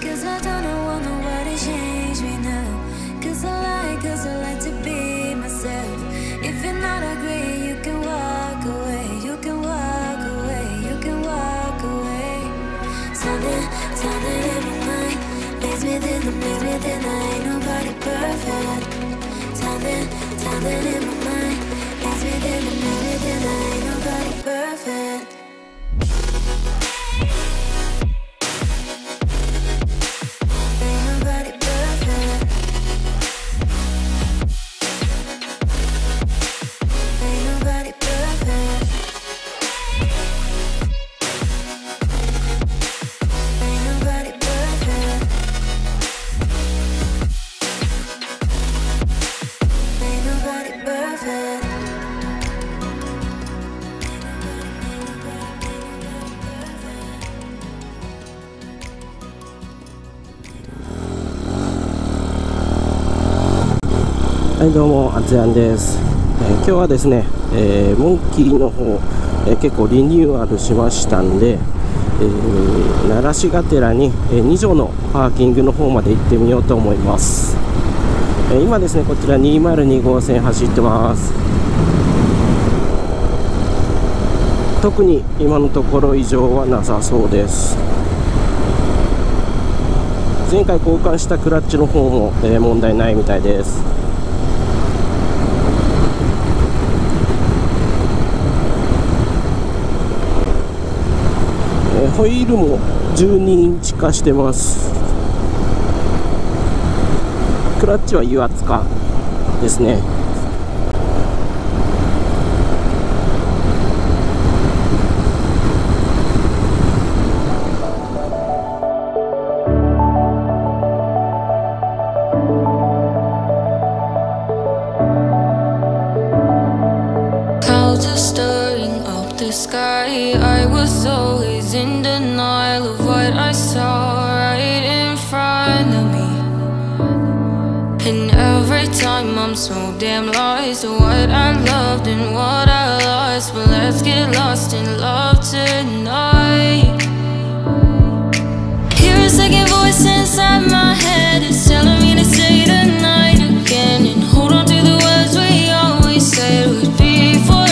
'Cause I don't want nobody change me now. 'Cause I like to be myself. If you're not agree, you can walk away. You can walk away. You can walk away. Something in my mind leads me then ain't nobody perfect. Something in my mind leads me then ain't nobody perfect.はい、どうも、あつやんです。今日はですね、モンキーの方、結構リニューアルしましたんで、慣らしがてらに、二条のパーキングの方まで行ってみようと思います。今ですね、こちら202号線走ってます。特に今のところ異常はなさそうです。前回交換したクラッチの方も、問題ないみたいです。ホイールも12インチ化してます。クラッチは油圧化ですね。Clouds are stirring up the sky. I was always in denial of what I saw right in front of me. And every time I'm so damn lost to what I loved and what I lost. But let's get lost in love tonight. Hear a second voice inside my head. It's telling me to say tonight again. And hold on to the words we always said would be forever.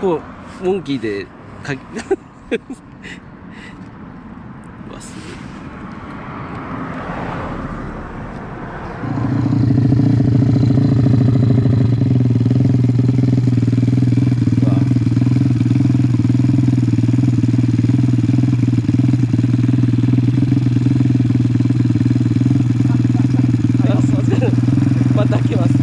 こモンキーでかうわすごい。また来ます。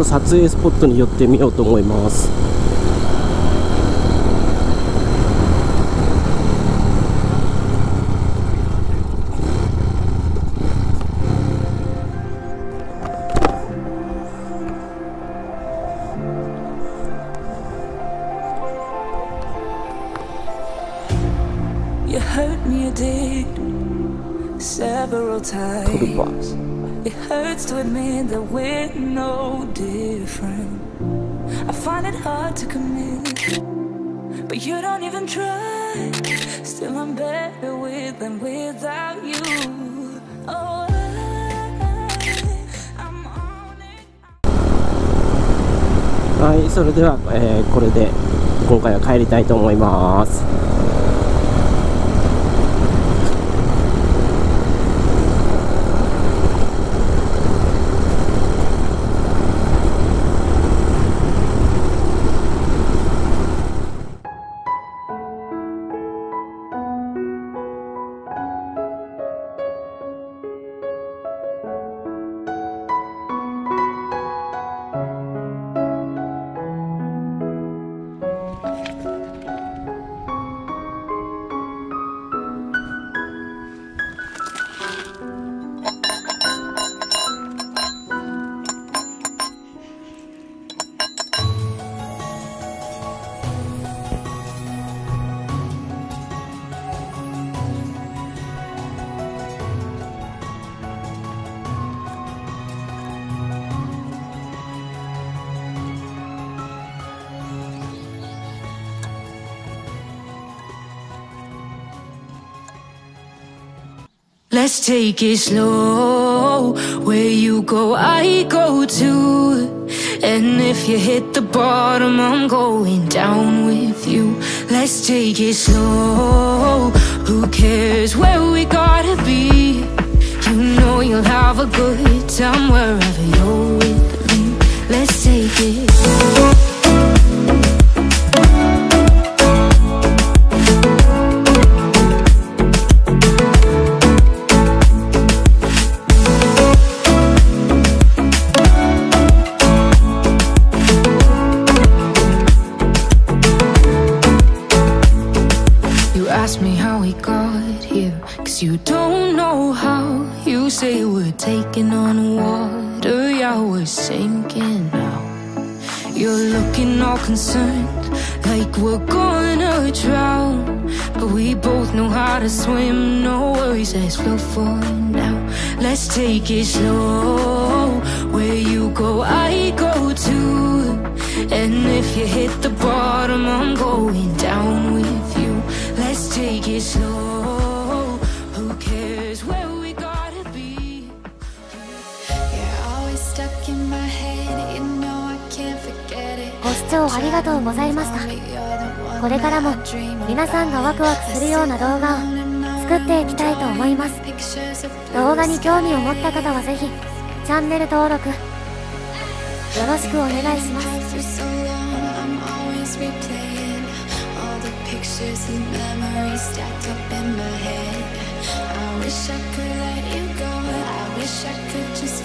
撮影スポットに寄ってみようと思います。You hurt me, I did several times. It hurts to admit that we're no different. I find it hard to commit, but you don't even try. Still I'm better with than without you. Oh, I'm on it. はい、それでは、これで今回は帰りたいと思います。Let's take it slow. Where you go, I go too. And if you hit the bottom, I'm going down with you. Let's take it slow. Who cares where we gotta be? You know you'll have a good time wherever you're with me. Let's take it slow. Ask me how we got here, 'cause you don't know how. You say we're taking on water, yeah, we're sinking now. You're looking all concerned, like we're gonna drown. But we both know how to swim, no worries, let's float for now. Let's take it slow. Where you go, I go too. And if you hit the bottom, I'm going down with you. Let's take it slow. Who cares where we gotta be? You're always stuck in my head. You know I can't forget it. ご視聴ありがとうございました。これからも皆さんがワクワクするような動画を作っていきたいと思います。動画に興味を持った方はぜひチャンネル登録よろしくお願いします。Pictures and memories stacked up in my head. I wish I could let you go. I wish I could just